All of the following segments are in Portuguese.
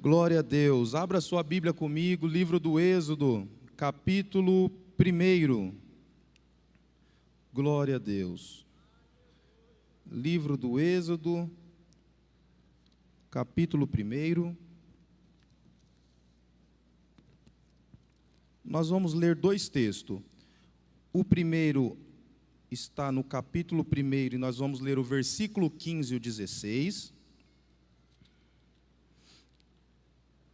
Glória a Deus. Abra sua Bíblia comigo, livro do Êxodo, capítulo 1. Glória a Deus. Livro do Êxodo, capítulo 1. Nós vamos ler dois textos. O primeiro está no capítulo 1 e nós vamos ler o versículo 15 e o 16.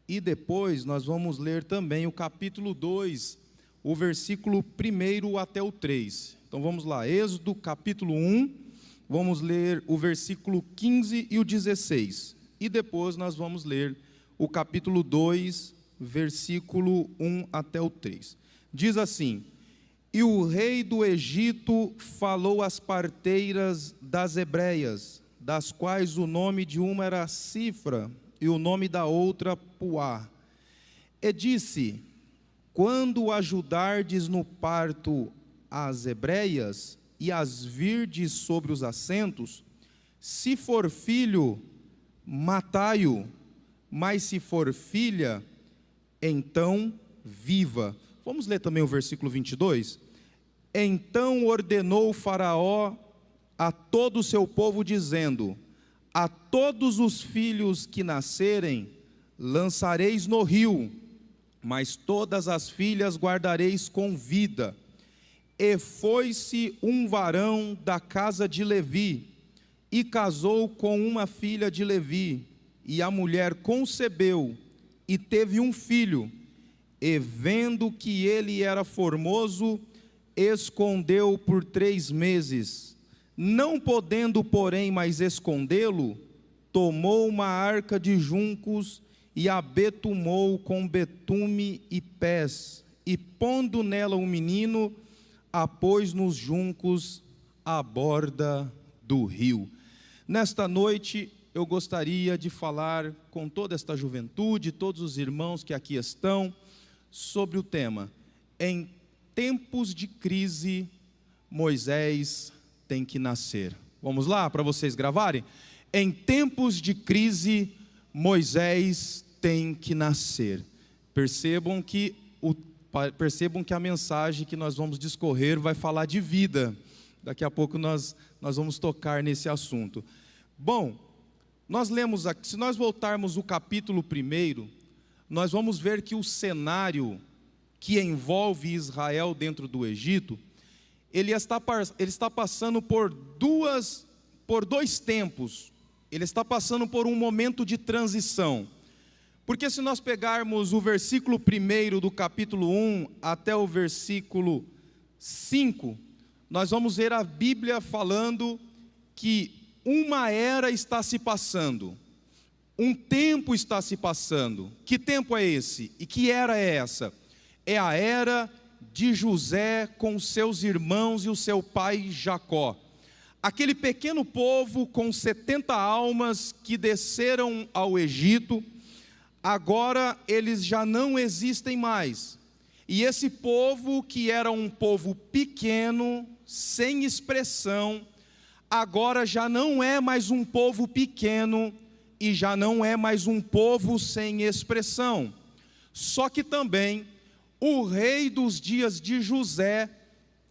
E depois nós vamos ler também o capítulo 2, o versículo 1 até o 3. Então vamos lá, Êxodo capítulo 1, vamos ler o versículo 15 e o 16. E depois nós vamos ler o capítulo 2, versículo 1 até o 3. Diz assim: E o rei do Egito falou às parteiras das hebreias, das quais o nome de uma era Cifra, e o nome da outra Puá. E disse: Quando ajudardes no parto as hebreias, e as virdes sobre os assentos, se for filho, matai-o, mas se for filha, então viva. Vamos ler também o versículo 22? Então ordenou o Faraó a todo o seu povo, dizendo: A todos os filhos que nascerem, lançareis no rio, mas todas as filhas guardareis com vida. E foi-se um varão da casa de Levi, e casou com uma filha de Levi, e a mulher concebeu, e teve um filho, e vendo que ele era formoso, escondeu por 3 meses. Não podendo, porém, mais escondê-lo, tomou uma arca de juncos e a betumou com betume e pés, e pondo nela o menino, a pôs nos juncos à borda do rio. Nesta noite eu gostaria de falar com toda esta juventude, todos os irmãos que aqui estão, sobre o tema: em tempos de crise, Moisés tem que nascer. Vamos lá para vocês gravarem? Em tempos de crise, Moisés tem que nascer. Percebam que a mensagem que nós vamos discorrer vai falar de vida. Daqui a pouco nós vamos tocar nesse assunto. Bom, nós lemos aqui, se nós voltarmos o capítulo 1, nós vamos ver que o cenário que envolve Israel dentro do Egito, ele está passando por dois tempos. Ele está passando por um momento de transição. Porque se nós pegarmos o versículo 1 do capítulo 1 até o versículo 5, nós vamos ver a Bíblia falando que uma era está se passando, um tempo está se passando. Que tempo é esse? E que era é essa? É a era de José com seus irmãos e o seu pai Jacó. Aquele pequeno povo com 70 almas que desceram ao Egito, agora eles já não existem mais. E esse povo, que era um povo pequeno, sem expressão, agora já não é mais um povo pequeno e já não é mais um povo sem expressão. Só que também o rei dos dias de José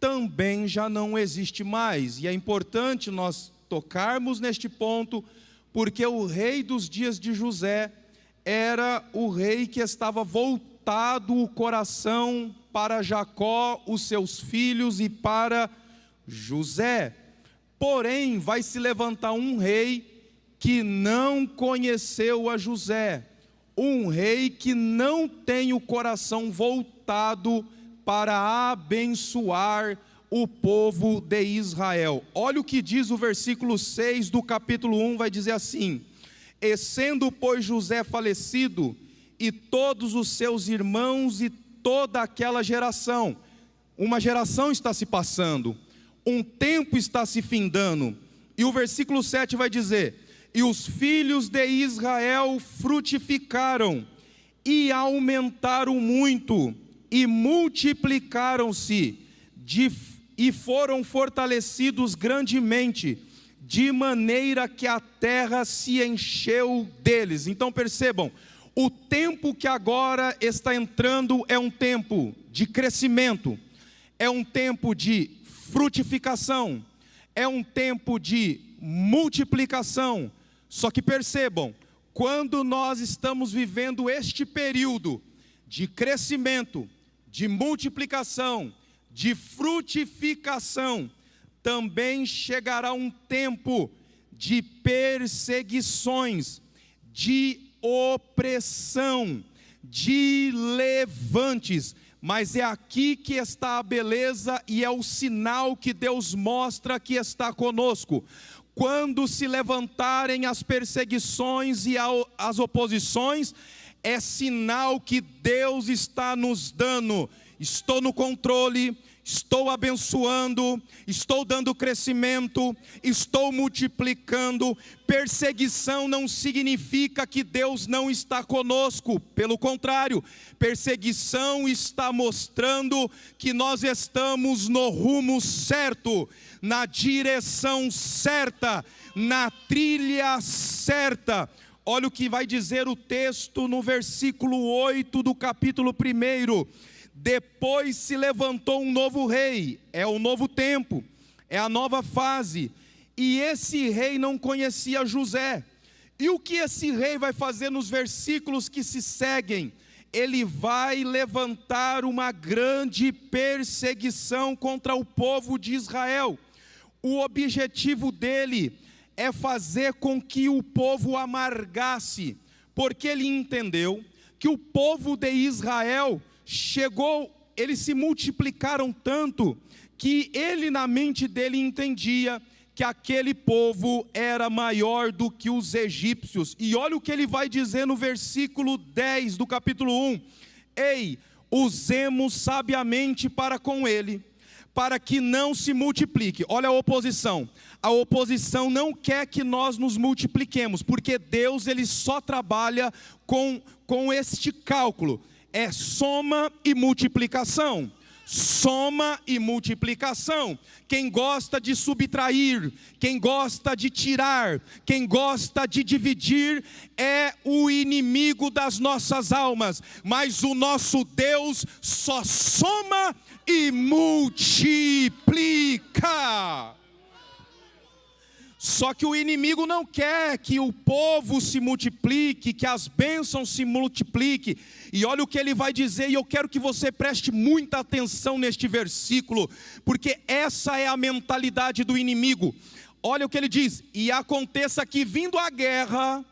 também já não existe mais. E é importante nós tocarmos neste ponto, porque o rei dos dias de José era o rei que estava voltado o coração para Jacó, os seus filhos, e para José. Porém, vai se levantar um rei que não conheceu a José, um rei que não tem o coração voltado para abençoar o povo de Israel. Olha o que diz o versículo 6 do capítulo 1, vai dizer assim: E sendo, pois, José falecido, e todos os seus irmãos e toda aquela geração, uma geração está se passando, um tempo está se findando. E o versículo 7 vai dizer: E os filhos de Israel frutificaram, e aumentaram muito, e multiplicaram-se, e foram fortalecidos grandemente, de maneira que a terra se encheu deles. Então percebam, O tempo que agora está entrando é um tempo de crescimento, é um tempo de frutificação, é um tempo de multiplicação. Só que percebam, quando nós estamos vivendo este período de crescimento, de multiplicação, de frutificação, também chegará um tempo de perseguições, de opressão, de levantes. Mas é aqui que está a beleza e é o sinal que Deus mostra que está conosco. Quando se levantarem as perseguições e as oposições, é sinal que Deus está nos dando: estou no controle, estou abençoando, estou dando crescimento, estou multiplicando. Perseguição não significa que Deus não está conosco, pelo contrário, perseguição está mostrando que nós estamos no rumo certo, na direção certa, na trilha certa. Olha o que vai dizer o texto no versículo 8 do capítulo 1. Depois se levantou um novo rei, é o novo tempo, é a nova fase, e esse rei não conhecia José. E o que esse rei vai fazer nos versículos que se seguem? Ele vai levantar uma grande perseguição contra o povo de Israel. O objetivo dele é fazer com que o povo amargasse, porque ele entendeu que o povo de Israel eles se multiplicaram tanto, que ele na mente dele entendia que aquele povo era maior do que os egípcios. E olha o que ele vai dizer no versículo 10 do capítulo 1. Ei, usemos sabiamente para com ele, para que não se multiplique. Olha a oposição. A oposição não quer que nós nos multipliquemos, porque Deus ele só trabalha com este cálculo. É soma e multiplicação. Soma e multiplicação. Quem gosta de subtrair, quem gosta de tirar, quem gosta de dividir, é o inimigo das nossas almas. Mas o nosso Deus só soma e multiplica. Só que o inimigo não quer que o povo se multiplique, que as bênçãos se multipliquem. E olha o que ele vai dizer, e eu quero que você preste muita atenção neste versículo, porque essa é a mentalidade do inimigo. Olha o que ele diz: e aconteça que vindo a guerra,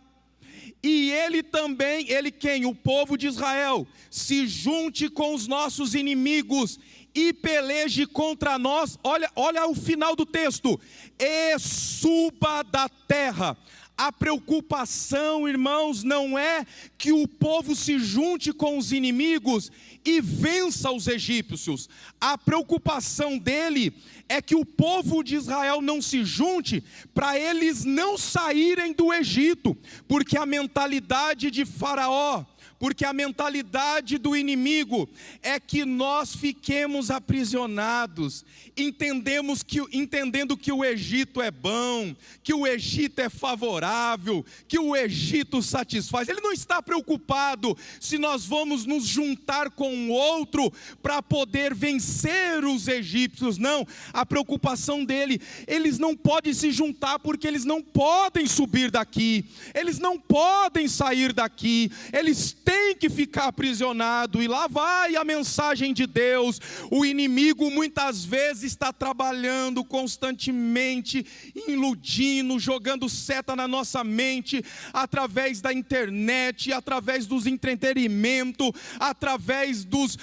e ele também, ele quem? O povo de Israel, se junte com os nossos inimigos e peleje contra nós. Olha o final do texto: e suba da terra. A preocupação, irmãos, não é que o povo se junte com os inimigos e vença os egípcios. A preocupação dele é que o povo de Israel não se junte para eles não saírem do Egito, porque a mentalidade de Faraó, porque a mentalidade do inimigo é que nós fiquemos aprisionados, entendendo que o Egito é bom, que o Egito é favorável, que o Egito satisfaz. Ele não está preocupado se nós vamos nos juntar com um outro para poder vencer os egípcios, não. A preocupação dele, eles não podem se juntar porque eles não podem subir daqui, eles não podem sair daqui, eles têm que ficar aprisionado. E lá vai a mensagem de Deus. O inimigo muitas vezes está trabalhando constantemente, iludindo, jogando seta na nossa mente, através da internet, através dos entretenimentos, através dos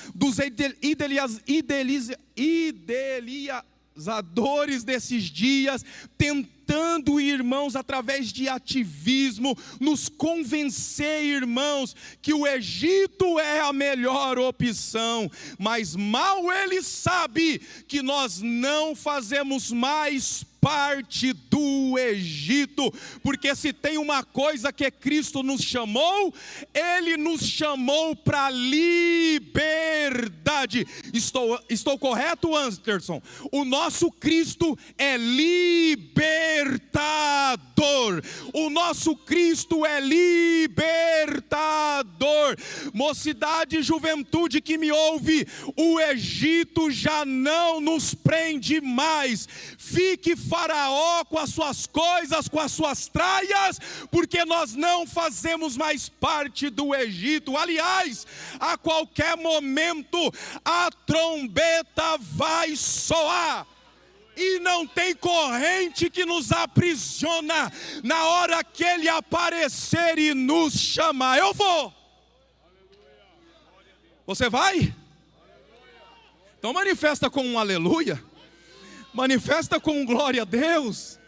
idealizadores desses dias, tentando, irmãos, através de ativismo, nos convencer, irmãos, que o Egito é a melhor opção. Mas mal ele sabe que nós não fazemos mais parte do Egito, porque se tem uma coisa que Cristo nos chamou, Ele nos chamou para liberdade. Estou correto, Anderson? O nosso Cristo é libertador. O nosso Cristo é libertador. Mocidade e juventude que me ouve, o Egito já não nos prende mais. Fique Faraó com as suas coisas, com as suas traias, porque nós não fazemos mais parte do Egito. Aliás, a qualquer momento a trombeta vai soar. E não tem corrente que nos aprisiona. Na hora que Ele aparecer e nos chamar, eu vou. Você vai? Então manifesta com um aleluia. Manifesta com um glória a Deus.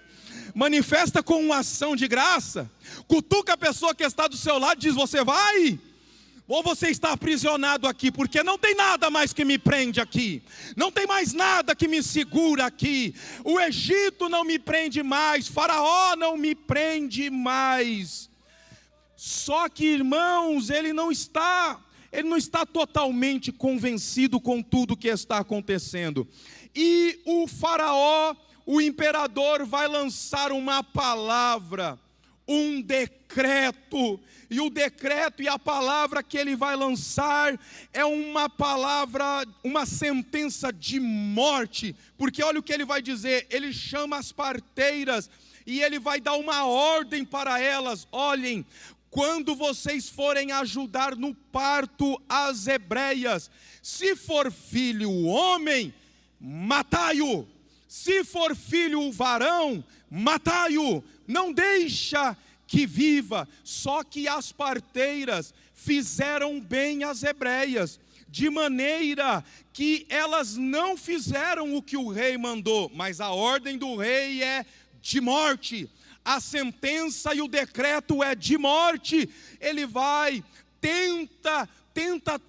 Manifesta com uma ação de graça. Cutuca a pessoa que está do seu lado e diz: você vai? Ou você está aprisionado aqui, porque não tem nada mais que me prende aqui, não tem mais nada que me segura aqui, o Egito não me prende mais, Faraó não me prende mais. Só que, irmãos, ele não está totalmente convencido com tudo que está acontecendo. E o Faraó, o imperador, vai lançar uma palavra, um decreto. E o decreto e a palavra que ele vai lançar é uma palavra, uma sentença de morte. Porque olha o que ele vai dizer: ele chama as parteiras e ele vai dar uma ordem para elas: olhem, quando vocês forem ajudar no parto as hebreias, se for filho homem, matai-o. Se for filho varão, matai-o. Não deixa que viva. Só que as parteiras fizeram bem às hebreias, de maneira que elas não fizeram o que o rei mandou, mas a ordem do rei é de morte. A sentença e o decreto é de morte. Ele vai, tenta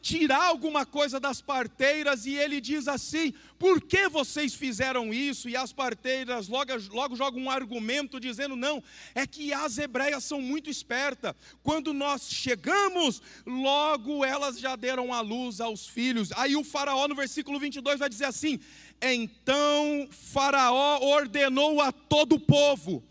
tirar alguma coisa das parteiras, e ele diz assim: por que vocês fizeram isso? E as parteiras logo jogam um argumento dizendo: não, é que as hebreias são muito espertas, quando nós chegamos, logo elas já deram à luz aos filhos. Aí o Faraó no versículo 22 vai dizer assim: então Faraó ordenou a todo o povo.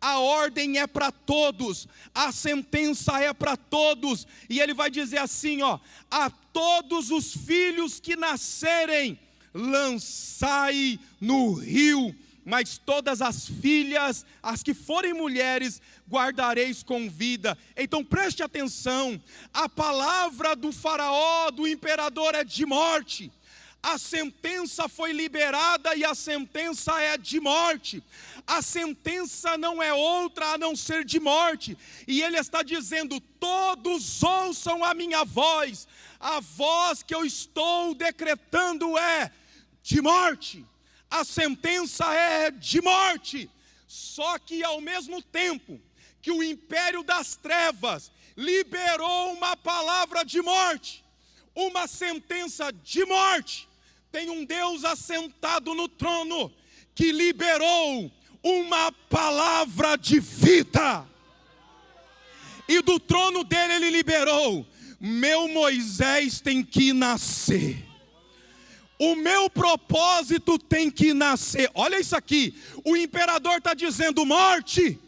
A ordem é para todos, a sentença é para todos, e ele vai dizer assim, ó: a todos os filhos que nascerem, lançai no rio, mas todas as filhas, as que forem mulheres, guardareis com vida. Então preste atenção, a palavra do Faraó, do imperador, é de morte. A sentença foi liberada e a sentença é de morte. A sentença não é outra a não ser de morte. E ele está dizendo: todos ouçam a minha voz. A voz que eu estou decretando é de morte. A sentença é de morte. Só que ao mesmo tempo que o império das trevas liberou uma palavra de morte, uma sentença de morte, tem um Deus assentado no trono que liberou uma palavra de vida. E do trono dele ele liberou: meu Moisés tem que nascer. O meu propósito tem que nascer. Olha isso aqui. O imperador está dizendo morte.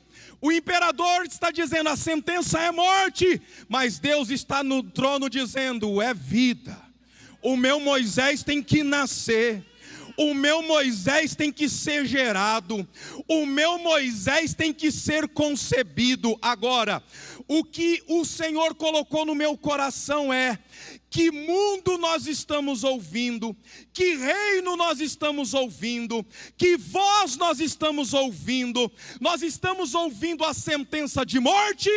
O imperador está dizendo a sentença é morte. Mas Deus está no trono dizendo é vida. O meu Moisés tem que nascer. O meu Moisés tem que ser gerado. O meu Moisés tem que ser concebido. Agora, o que o Senhor colocou no meu coração é: que mundo nós estamos ouvindo? Que reino nós estamos ouvindo? Que voz nós estamos ouvindo? Nós estamos ouvindo a sentença de morte?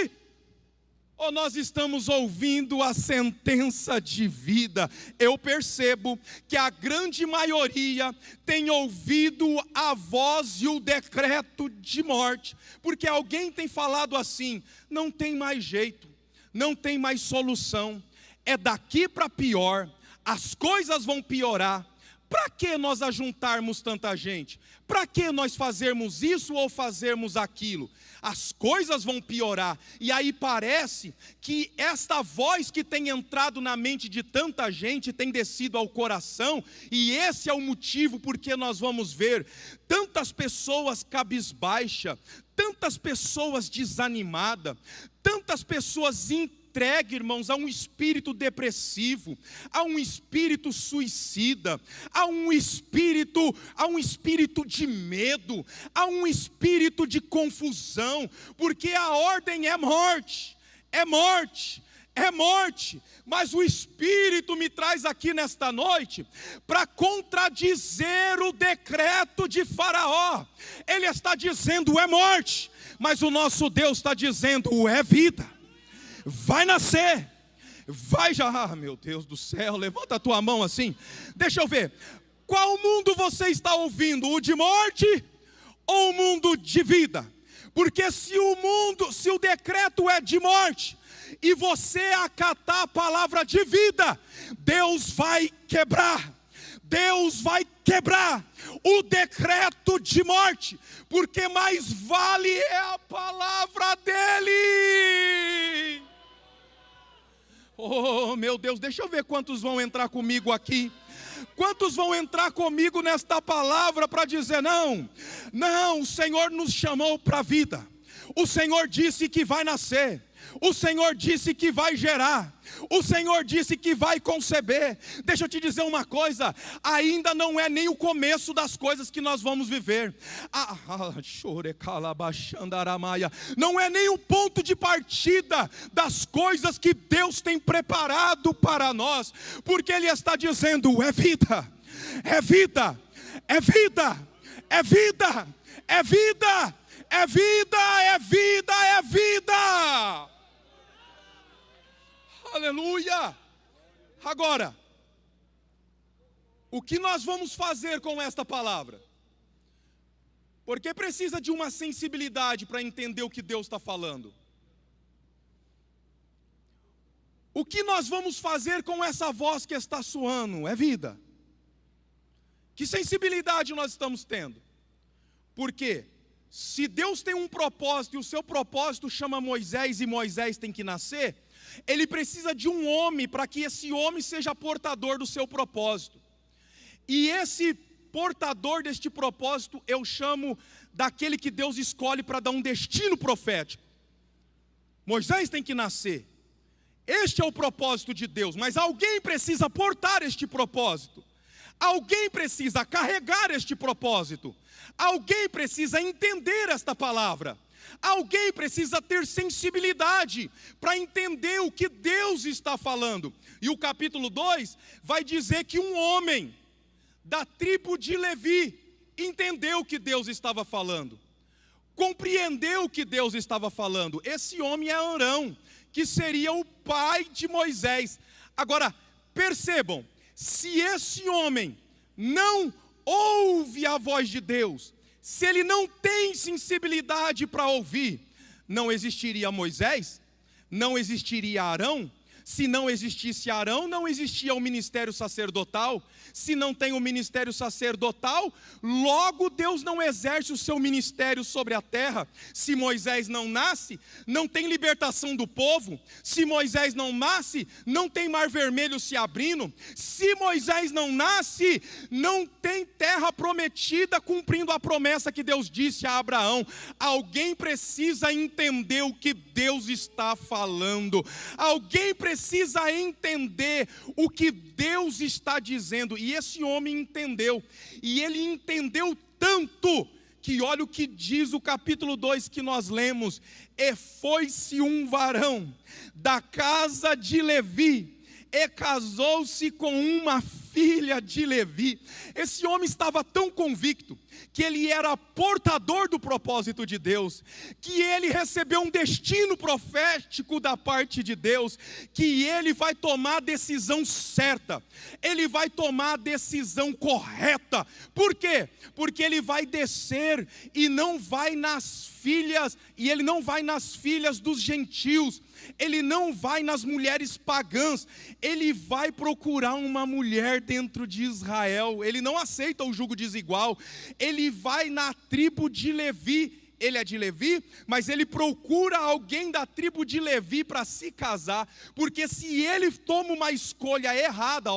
Ou nós estamos ouvindo a sentença de vida? Eu percebo que a grande maioria tem ouvido a voz e o decreto de morte, porque alguém tem falado assim: não tem mais jeito, não tem mais solução, é daqui para pior, as coisas vão piorar, para que nós ajuntarmos tanta gente? Para que nós fazermos isso ou fazermos aquilo? As coisas vão piorar. E aí parece que esta voz que tem entrado na mente de tanta gente tem descido ao coração, e esse é o motivo porque nós vamos ver tantas pessoas cabisbaixa, tantas pessoas desanimadas, tantas pessoas entregue, irmãos, a um espírito depressivo, a um espírito suicida, a um espírito de medo, a um espírito de confusão, porque a ordem é morte, é morte, é morte. Mas o Espírito me traz aqui nesta noite para contradizer o decreto de Faraó. Ele está dizendo é morte, mas o nosso Deus está dizendo é vida. Vai nascer, vai já, meu Deus do céu, levanta a tua mão assim, deixa eu ver, qual mundo você está ouvindo, o de morte ou o mundo de vida? Porque se o decreto é de morte, e você acatar a palavra de vida, Deus vai quebrar o decreto de morte, porque mais vale é a palavra dele. Oh meu Deus, deixa eu ver quantos vão entrar comigo aqui. Quantos vão entrar comigo nesta palavra para dizer não, o Senhor nos chamou para a vida. O Senhor disse que vai nascer. O Senhor disse que vai gerar. O Senhor disse que vai conceber. Deixa eu te dizer uma coisa, ainda não é nem o começo das coisas que nós vamos viver. Não é nem o ponto de partida das coisas que Deus tem preparado para nós, porque Ele está dizendo é vida, é vida, é vida, é vida, é vida, é vida, é vida, é vida. Aleluia! Agora, o que nós vamos fazer com esta palavra? Porque precisa de uma sensibilidade para entender o que Deus está falando. O que nós vamos fazer com essa voz que está soando? É vida. Que sensibilidade nós estamos tendo? Porque se Deus tem um propósito e o seu propósito chama Moisés e Moisés tem que nascer, Ele precisa de um homem para que esse homem seja portador do seu propósito. E esse portador deste propósito eu chamo daquele que Deus escolhe para dar um destino profético. Moisés tem que nascer. Este é o propósito de Deus, mas alguém precisa portar este propósito. Alguém precisa carregar este propósito. Alguém precisa entender esta palavra. Alguém precisa ter sensibilidade para entender o que Deus está falando. E o capítulo 2 vai dizer que um homem da tribo de Levi entendeu o que Deus estava falando, compreendeu o que Deus estava falando. Esse homem é Arão, que seria o pai de Moisés. Agora, percebam, se esse homem não ouve a voz de Deus, se ele não tem sensibilidade para ouvir, não existiria Moisés, não existiria Arão. Se não existisse Arão, não existia o ministério sacerdotal. Se não tem o ministério sacerdotal, logo Deus não exerce o seu ministério sobre a terra. Se Moisés não nasce, não tem libertação do povo. Se Moisés não nasce, não tem mar vermelho se abrindo. Se Moisés não nasce, não tem terra prometida cumprindo a promessa que Deus disse a Abraão. Alguém precisa entender o que Deus está falando. Alguém precisa entender o que Deus está dizendo. E esse homem entendeu. E ele entendeu tanto que olha o que diz o capítulo 2 que nós lemos. E foi-se um varão da casa de Levi, e casou-se com uma filha de Levi. Esse homem estava tão convicto que ele era portador do propósito de Deus, que ele recebeu um destino profético da parte de Deus, que ele vai tomar a decisão certa, ele vai tomar a decisão correta. Por quê? Porque ele vai descer e não vai nas filhas, e ele não vai nas filhas dos gentios, ele não vai nas mulheres pagãs, ele vai procurar uma mulher dentro de Israel. Ele não aceita o jugo desigual, ele vai na tribo de Levi. Ele é de Levi, mas ele procura alguém da tribo de Levi para se casar, porque se ele toma uma escolha errada,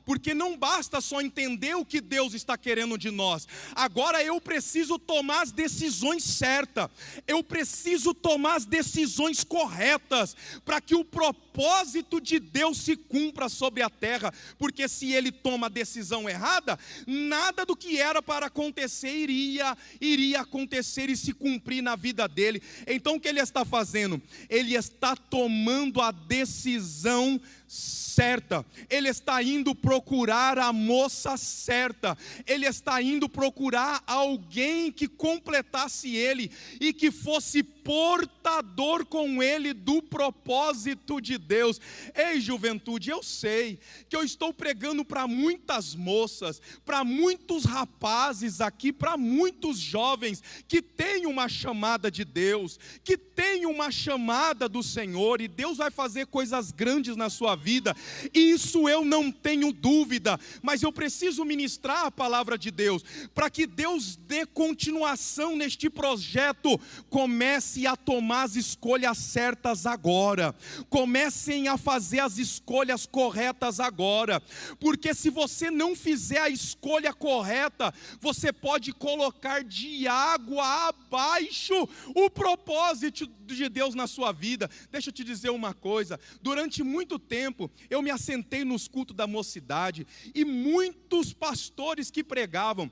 porque não basta só entender o que Deus está querendo de nós, agora eu preciso tomar as decisões certas, eu preciso tomar as decisões corretas, para que o propósito de Deus se cumpra sobre a terra, porque se ele toma a decisão errada, nada do que era para acontecer iria acontecer e se cumprir na vida dele. Então o que ele está fazendo? Ele está tomando a decisão certa, ele está indo procurar a moça certa, ele está indo procurar alguém que completasse ele e que fosse portador com ele do propósito de Deus. Ei, juventude, eu sei que eu estou pregando para muitas moças, para muitos rapazes aqui, para muitos jovens que têm uma chamada de Deus, que têm uma chamada do Senhor, e Deus vai fazer coisas grandes na sua vida, isso eu não tenho dúvida, mas eu preciso ministrar a palavra de Deus, para que Deus dê continuação neste projeto. Comece a tomar as escolhas certas agora, comecem a fazer as escolhas corretas agora, porque se você não fizer a escolha correta, você pode colocar de água abaixo o propósito de Deus na sua vida. Deixa eu te dizer uma coisa, durante muito tempo eu me assentei nos cultos da mocidade, e muitos pastores que pregavam,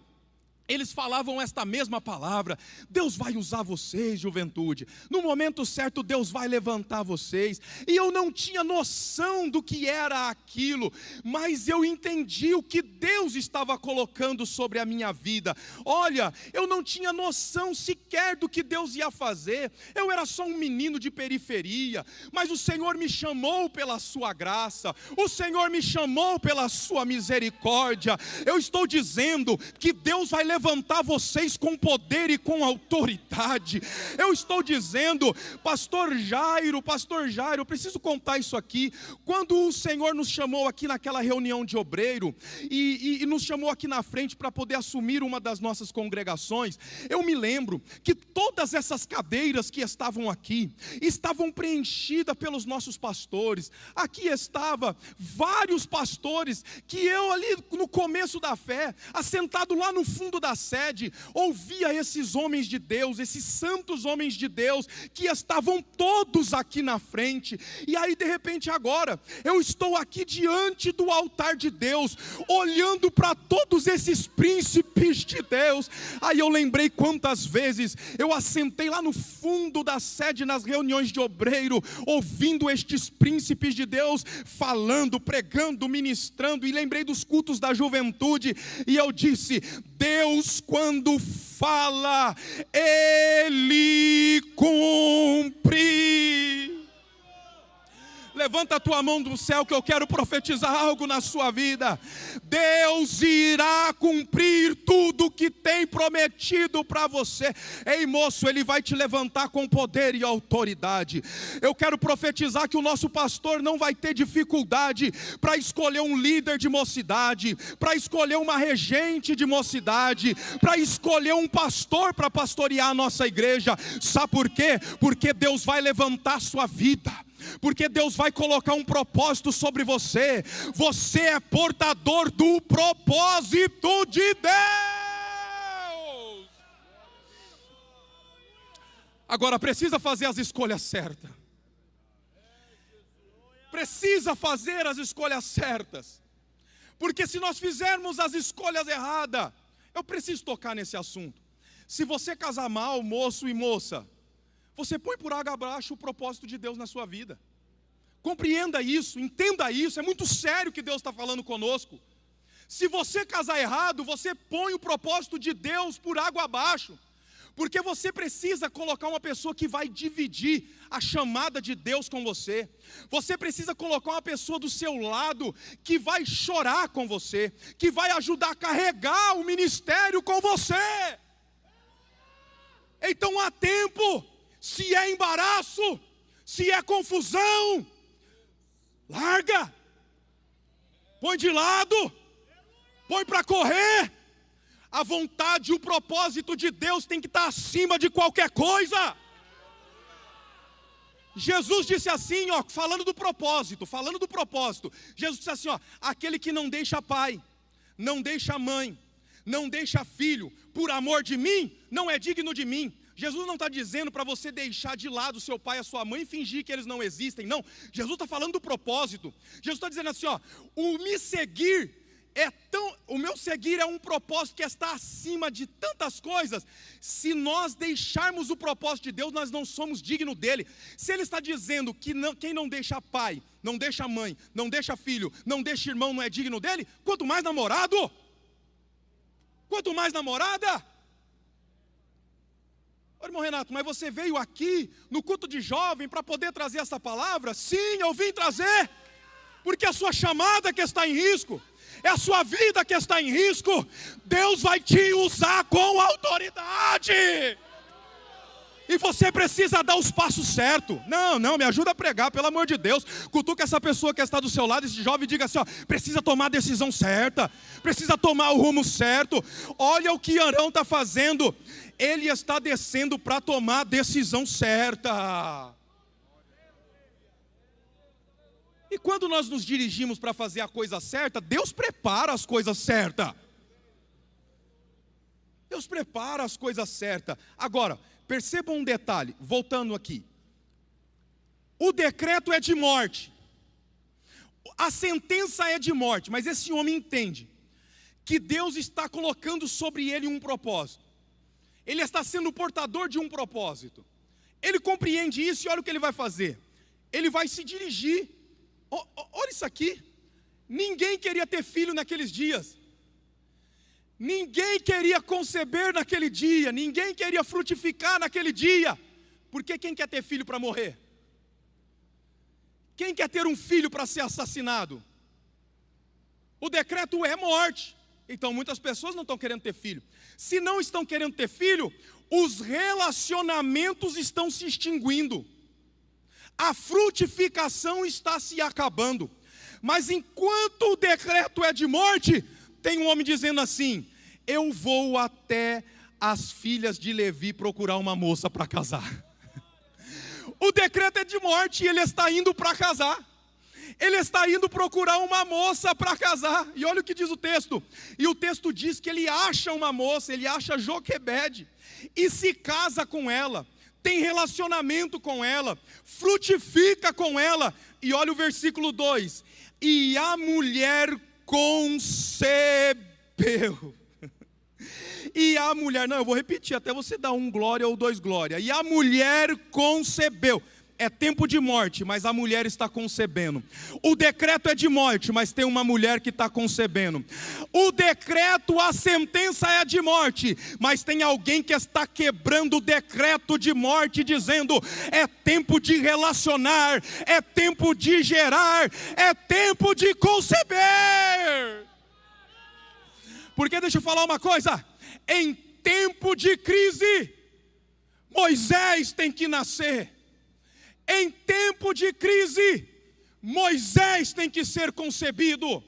eles falavam esta mesma palavra: Deus vai usar vocês, juventude, no momento certo Deus vai levantar vocês. E eu não tinha noção do que era aquilo, mas eu entendi o que Deus estava colocando sobre a minha vida. Olha, eu não tinha noção sequer do que Deus ia fazer, eu era só um menino de periferia, mas o Senhor me chamou pela sua graça, o Senhor me chamou pela sua misericórdia. Eu estou dizendo que Deus vai levantar vocês com poder e com autoridade. Eu estou dizendo, pastor Jairo, eu preciso contar isso aqui. Quando o Senhor nos chamou aqui naquela reunião de obreiro, e nos chamou aqui na frente para poder assumir uma das nossas congregações, eu me lembro que todas essas cadeiras que estavam aqui, estavam preenchidas pelos nossos pastores. Aqui estava vários pastores, que eu ali no começo da fé, assentado lá no fundo da sede, ouvia esses homens de Deus, esses santos homens de Deus, que estavam todos aqui na frente. E aí de repente agora, eu estou aqui diante do altar de Deus, olhando para todos esses príncipes de Deus. Aí eu lembrei quantas vezes eu assentei lá no fundo da sede, nas reuniões de obreiro, ouvindo estes príncipes de Deus, falando, pregando, ministrando, e lembrei dos cultos da juventude, e eu disse: Deus, quando fala, Ele cumpre. Levanta a tua mão do céu, que eu quero profetizar algo na sua vida. Deus irá cumprir tudo que tem prometido para você. Ei, moço, Ele vai te levantar com poder e autoridade. Eu quero profetizar que o nosso pastor não vai ter dificuldade para escolher um líder de mocidade, para escolher uma regente de mocidade, para escolher um pastor para pastorear a nossa igreja. Sabe por quê? Porque Deus vai levantar a sua vida, porque Deus vai colocar um propósito sobre você. Você é portador do propósito de Deus. Agora precisa fazer as escolhas certas. Precisa fazer as escolhas certas, porque se nós fizermos as escolhas erradas, eu preciso tocar nesse assunto. Se você casar mal, moço e moça, você põe por água abaixo o propósito de Deus na sua vida. Compreenda isso, entenda isso, é muito sério que Deus está falando conosco. Se você casar errado, você põe o propósito de Deus por água abaixo. Porque você precisa colocar uma pessoa que vai dividir a chamada de Deus com você. Você precisa colocar uma pessoa do seu lado que vai chorar com você, que vai ajudar a carregar o ministério com você. Então há tempo. Se é embaraço, se é confusão, larga, põe de lado, põe para correr. A vontade e o propósito de Deus tem que estar acima de qualquer coisa. Jesus disse assim, falando do propósito, Jesus disse assim, aquele que não deixa pai, não deixa mãe, não deixa filho, por amor de mim, não é digno de mim. Jesus não está dizendo para você deixar de lado o seu pai e a sua mãe e fingir que eles não existem, não. Jesus está falando do propósito. Jesus está dizendo assim, o meu seguir é um propósito que está acima de tantas coisas. Se nós deixarmos o propósito de Deus, nós não somos dignos dele. Se ele está dizendo que quem não deixa pai, não deixa mãe, não deixa filho, não deixa irmão, não é digno dele, quanto mais namorado, quanto mais namorada. Ô, irmão Renato, mas você veio aqui no culto de jovem para poder trazer essa palavra? Sim, eu vim trazer, porque a sua chamada que está em risco, é a sua vida que está em risco. Deus vai te usar com autoridade. E você precisa dar os passos certos. Não, me ajuda a pregar, pelo amor de Deus. Cutuca essa pessoa que está do seu lado, esse jovem, e diga assim, precisa tomar a decisão certa, precisa tomar o rumo certo. Olha o que Arão está fazendo. Ele está descendo para tomar a decisão certa. E quando nós nos dirigimos para fazer a coisa certa, Deus prepara as coisas certas. Deus prepara as coisas certas. Agora, percebam um detalhe, voltando aqui. O decreto é de morte. A sentença é de morte, mas esse homem entende que Deus está colocando sobre ele um propósito. Ele está sendo portador de um propósito. Ele compreende isso e olha o que ele vai fazer. Ele vai se dirigir. Olha isso aqui. Ninguém queria ter filho naqueles dias. Ninguém queria conceber naquele dia. Ninguém queria frutificar naquele dia. Porque quem quer ter filho para morrer? Quem quer ter um filho para ser assassinado? O decreto é morte. Então muitas pessoas não estão querendo ter filho. Se não estão querendo ter filho, os relacionamentos estão se extinguindo. A frutificação está se acabando. Mas enquanto o decreto é de morte, tem um homem dizendo assim: eu vou até as filhas de Levi procurar uma moça para casar. O decreto é de morte e ele está indo para casar. Ele está indo procurar uma moça para casar. E olha o que diz o texto. E o texto diz que ele acha uma moça, ele acha Joquebede, e se casa com ela, tem relacionamento com ela, frutifica com ela. E olha o versículo 2. E a mulher concebeu. E a mulher, não, eu vou repetir, até você dar um glória ou dois glória. E a mulher concebeu. É tempo de morte, mas a mulher está concebendo. O decreto é de morte, mas tem uma mulher que está concebendo. O decreto, a sentença é de morte, mas tem alguém que está quebrando o decreto de morte, dizendo: é tempo de relacionar, é tempo de gerar, é tempo de conceber. Porque deixa eu falar uma coisa, em tempo de crise, Moisés tem que nascer. Em tempo de crise, Moisés tem que ser concebido.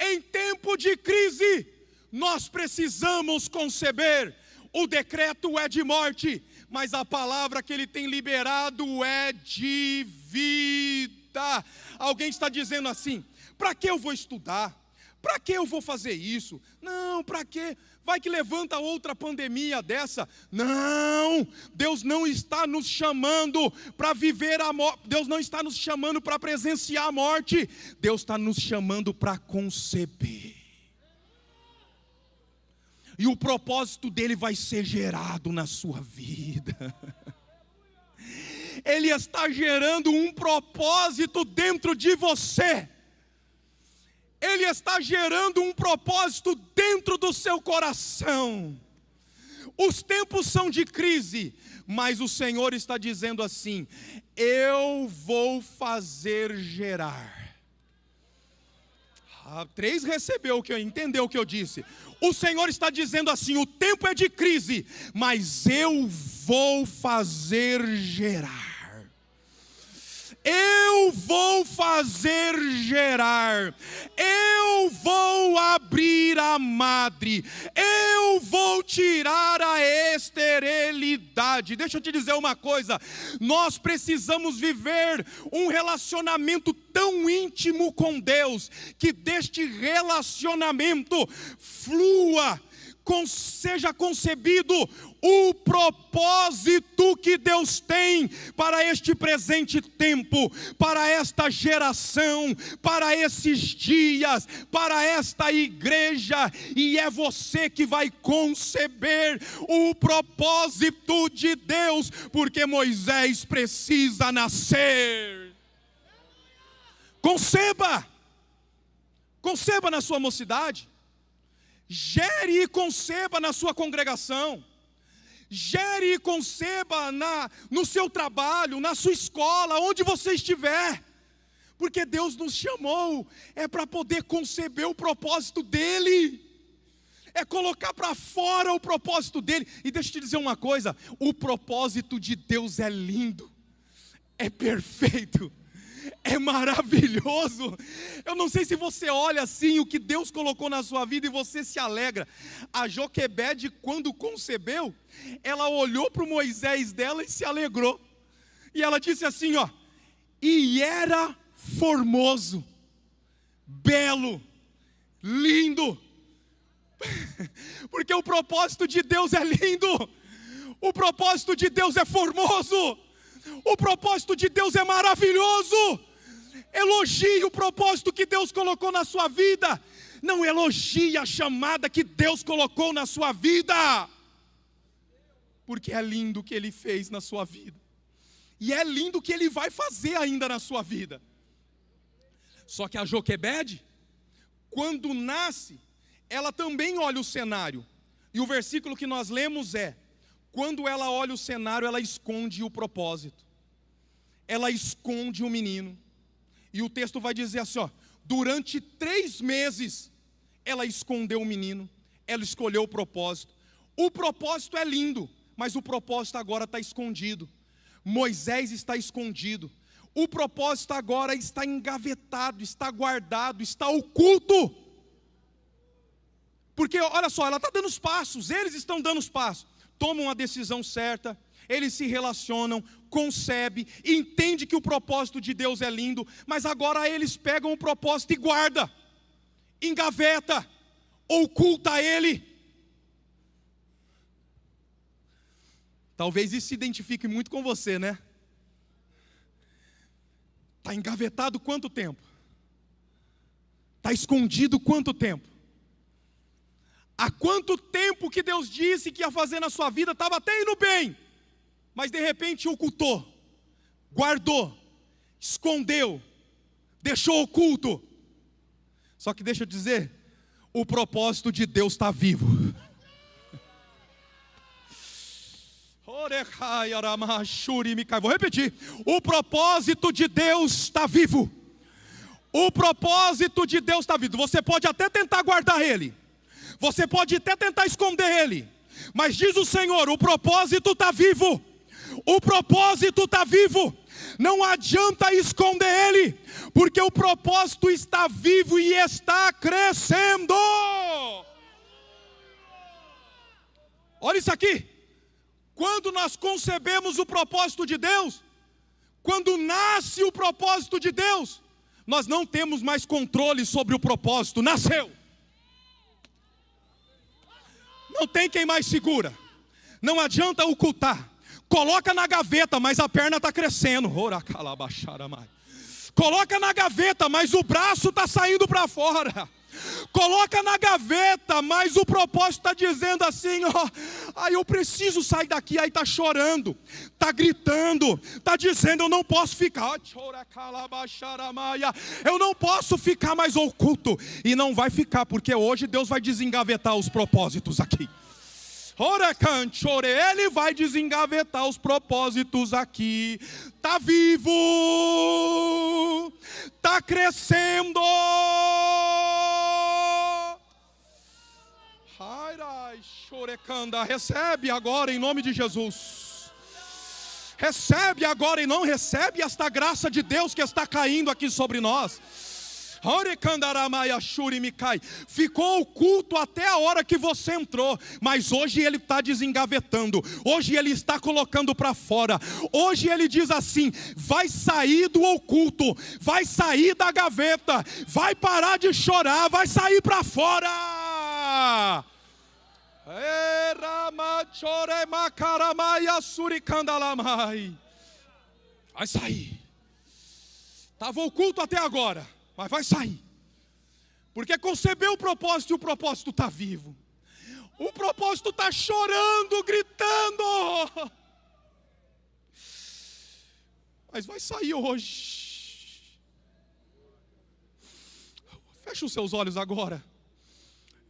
Em tempo de crise, nós precisamos conceber. O decreto é de morte, mas a palavra que ele tem liberado é de vida. Alguém está dizendo assim: para que eu vou estudar? Para que eu vou fazer isso? Não, para quê? Vai que levanta outra pandemia dessa. Não, Deus não está nos chamando para viver a morte. Deus não está nos chamando para presenciar a morte. Deus está nos chamando para conceber. E o propósito dele vai ser gerado na sua vida. Ele está gerando um propósito dentro de você. Ele está gerando um propósito dentro do seu coração. Os tempos são de crise, mas o Senhor está dizendo assim: eu vou fazer gerar. 3 recebeu o que eu entendeu o que eu disse. O Senhor está dizendo assim: o tempo é de crise, mas eu vou fazer gerar. Eu vou fazer gerar, eu vou abrir a madre, eu vou tirar a esterilidade. Deixa eu te dizer uma coisa: nós precisamos viver um relacionamento tão íntimo com Deus, que deste relacionamento flua, seja concebido o propósito que Deus tem para este presente tempo, para esta geração, para esses dias, para esta igreja. E é você que vai conceber o propósito de Deus, porque Moisés precisa nascer. Conceba na sua mocidade. Gere e conceba na sua congregação. Gere e conceba no seu trabalho, na sua escola, onde você estiver. Porque Deus nos chamou para poder conceber o propósito dEle. É colocar para fora o propósito dEle. E deixa eu te dizer uma coisa: o propósito de Deus é lindo, é perfeito, é maravilhoso. Eu não sei se você olha assim o que Deus colocou na sua vida e você se alegra. A Joquebede, quando concebeu, ela olhou para o Moisés dela e se alegrou. E ela disse assim, e era formoso, belo, lindo. Porque o propósito de Deus é lindo, o propósito de Deus é formoso, o propósito de Deus é maravilhoso. Elogie o propósito que Deus colocou na sua vida. Não elogie a chamada que Deus colocou na sua vida. Porque é lindo o que Ele fez na sua vida. E é lindo o que Ele vai fazer ainda na sua vida. Só que a Joquebede, quando nasce, ela também olha o cenário. E o versículo que nós lemos é: quando ela olha o cenário, ela esconde o propósito. Ela esconde o menino. E o texto vai dizer assim, durante 3 meses, ela escondeu o menino. Ela escolheu o propósito. O propósito é lindo, mas o propósito agora está escondido. Moisés está escondido. O propósito agora está engavetado, está guardado, está oculto. Porque, olha só, ela está dando os passos, eles estão dando os passos. Tomam a decisão certa, eles se relacionam, concebem, entendem que o propósito de Deus é lindo, mas agora eles pegam o propósito e guardam, engaveta, oculta ele. Talvez isso se identifique muito com você, né? Está engavetado quanto tempo? Está escondido quanto tempo? Há quanto tempo que Deus disse que ia fazer na sua vida, estava até indo bem, mas de repente ocultou, guardou, escondeu, deixou oculto. Só que deixa eu dizer, o propósito de Deus está vivo. Vou repetir, o propósito de Deus está vivo. O propósito de Deus está vivo. Você pode até tentar guardar ele, você pode até tentar esconder ele, mas diz o Senhor, o propósito está vivo. O propósito está vivo. Não adianta esconder ele, porque o propósito está vivo e está crescendo. Olha isso aqui. Quando nós concebemos o propósito de Deus, quando nasce o propósito de Deus, nós não temos mais controle sobre o propósito. Nasceu. Não tem quem mais segura. Não adianta ocultar. Coloca na gaveta, mas a perna está crescendo. Coloca na gaveta, mas o braço está saindo para fora. Coloca na gaveta, mas o propósito está dizendo assim, ó, eu preciso sair daqui, aí está chorando, está gritando, está dizendo, eu não posso ficar, eu não posso ficar mais oculto, e não vai ficar, porque hoje Deus vai desengavetar os propósitos aqui. Ele vai desengavetar os propósitos aqui. Está vivo, está crescendo. Recebe agora em nome de Jesus. Recebe agora e não recebe esta graça de Deus que está caindo aqui sobre nós. Ficou oculto até a hora que você entrou, mas hoje ele está desengavetando, hoje ele está colocando para fora. Hoje ele diz assim: vai sair do oculto, vai sair da gaveta, vai parar de chorar, vai sair para fora. Vai sair. Estava oculto até agora, mas vai sair, porque concebeu o propósito e o propósito está vivo. O propósito está chorando, gritando, mas vai sair hoje. Feche os seus olhos agora.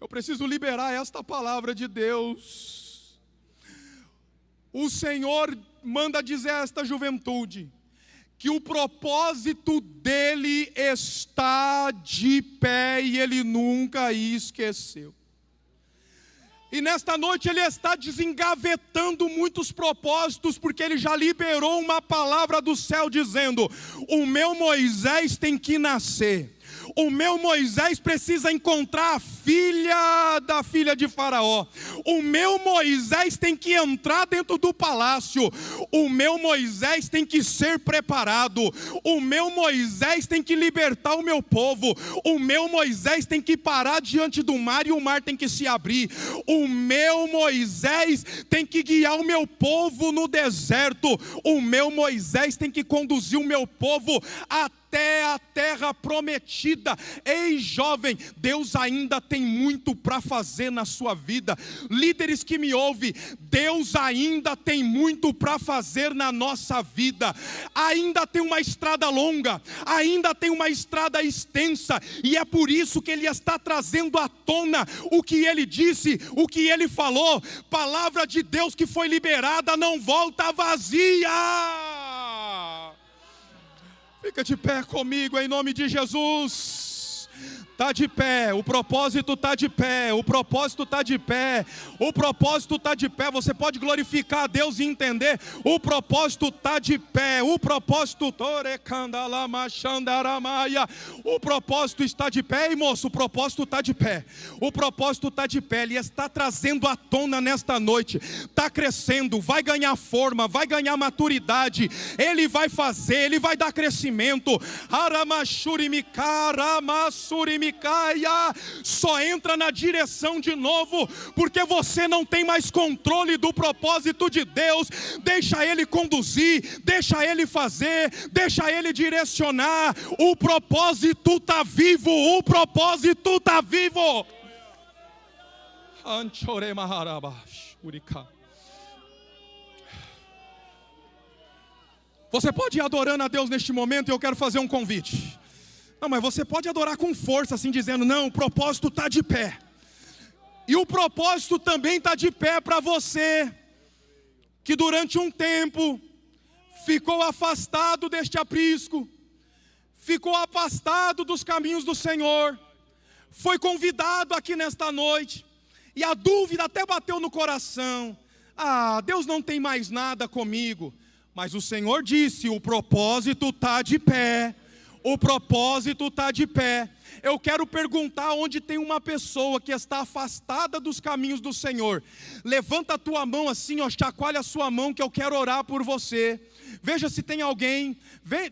Eu preciso liberar esta palavra de Deus. O Senhor manda dizer a esta juventude que o propósito dele está de pé e ele nunca esqueceu. E nesta noite ele está desengavetando muitos propósitos, porque ele já liberou uma palavra do céu dizendo: o meu Moisés tem que nascer. O meu Moisés precisa encontrar a filha da filha de Faraó. O meu Moisés tem que entrar dentro do palácio. O meu Moisés tem que ser preparado. O meu Moisés tem que libertar o meu povo. O meu Moisés tem que parar diante do mar e o mar tem que se abrir. O meu Moisés tem que guiar o meu povo no deserto. O meu Moisés tem que conduzir o meu povo até a terra prometida. Ei, jovem, Deus ainda tem muito para fazer na sua vida. Líderes que me ouvem, Deus ainda tem muito para fazer na nossa vida. Ainda tem uma estrada longa, ainda tem uma estrada extensa, e é por isso que Ele está trazendo à tona o que Ele disse, o que Ele falou. Palavra de Deus que foi liberada não volta vazia. Fica de pé comigo em nome de Jesus. Está de pé, o propósito está de pé, o propósito está de pé, o propósito está de pé. Você pode glorificar a Deus e entender: o propósito está de pé, o propósito, o propósito está de pé. E moço, o propósito está de pé, o propósito está de pé. Ele está trazendo à tona nesta noite, está crescendo, vai ganhar forma, vai ganhar maturidade. Ele vai fazer, Ele vai dar crescimento. Só entra na direção de novo, porque você não tem mais controle do propósito de Deus. Deixa Ele conduzir, deixa Ele fazer, deixa Ele direcionar. O propósito está vivo, o propósito está vivo. Você pode ir adorando a Deus neste momento, e eu quero fazer um convite. Não, mas você pode adorar com força, assim, dizendo: não, o propósito está de pé. E o propósito também está de pé para você, que durante um tempo ficou afastado deste aprisco, ficou afastado dos caminhos do Senhor, foi convidado aqui nesta noite, e a dúvida até bateu no coração: ah, Deus não tem mais nada comigo. Mas o Senhor disse: o propósito está de pé. O propósito está de pé. Eu quero perguntar onde tem uma pessoa que está afastada dos caminhos do Senhor. Levanta a tua mão assim, ó, chacoalha a sua mão, que eu quero orar por você. Veja se tem alguém.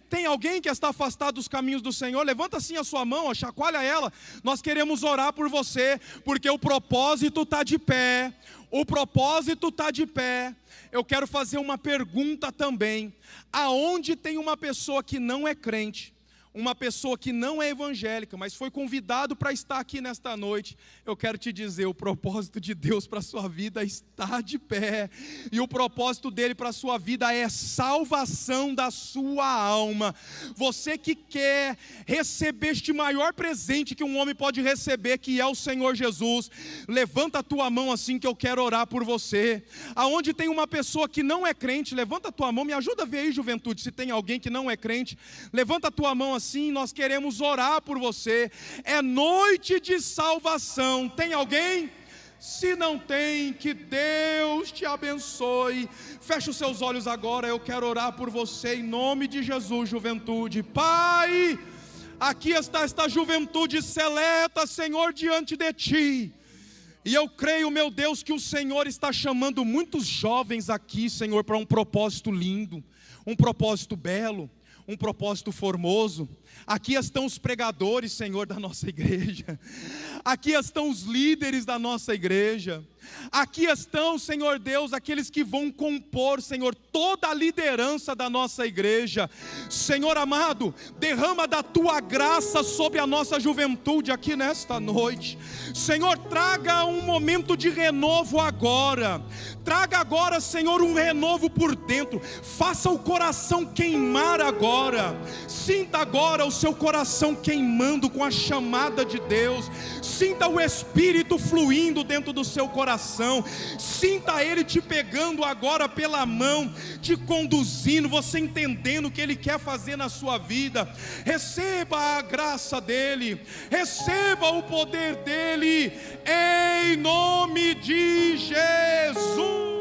Tem alguém que está afastado dos caminhos do Senhor? Levanta assim a sua mão, ó, chacoalha ela. Nós queremos orar por você, porque o propósito está de pé. O propósito está de pé. Eu quero fazer uma pergunta também. Aonde tem uma pessoa que não é crente, uma pessoa que não é evangélica, mas foi convidado para estar aqui nesta noite, eu quero te dizer, o propósito de Deus para a sua vida está de pé, e o propósito dele para a sua vida é salvação da sua alma. Você que quer receber este maior presente que um homem pode receber, que é o Senhor Jesus, levanta a tua mão assim que eu quero orar por você. Aonde tem uma pessoa que não é crente, levanta a tua mão, me ajuda a ver aí, juventude, se tem alguém que não é crente, levanta a tua mão assim. Sim, nós queremos orar por você. É noite de salvação. Tem alguém? Se não tem, que Deus te abençoe. Feche os seus olhos agora. Eu quero orar por você em nome de Jesus, juventude. Pai, aqui está esta juventude seleta, Senhor, diante de Ti. E eu creio, meu Deus, que o Senhor está chamando muitos jovens aqui, Senhor, para um propósito lindo, um propósito belo, um propósito formoso. Aqui estão os pregadores, Senhor, da nossa igreja. Aqui estão os líderes da nossa igreja. Aqui estão, Senhor Deus, aqueles que vão compor, Senhor, toda a liderança da nossa igreja. Senhor amado, derrama da Tua graça sobre a nossa juventude aqui nesta noite. Senhor, traga um momento de renovo agora. Traga agora, Senhor, um renovo por dentro. Faça o coração queimar agora. Sinta agora o seu coração queimando com a chamada de Deus. Sinta o Espírito fluindo dentro do seu coração. Sinta Ele te pegando agora pela mão, te conduzindo, você entendendo o que Ele quer fazer na sua vida. Receba a graça dEle, receba o poder dEle, em nome de Jesus.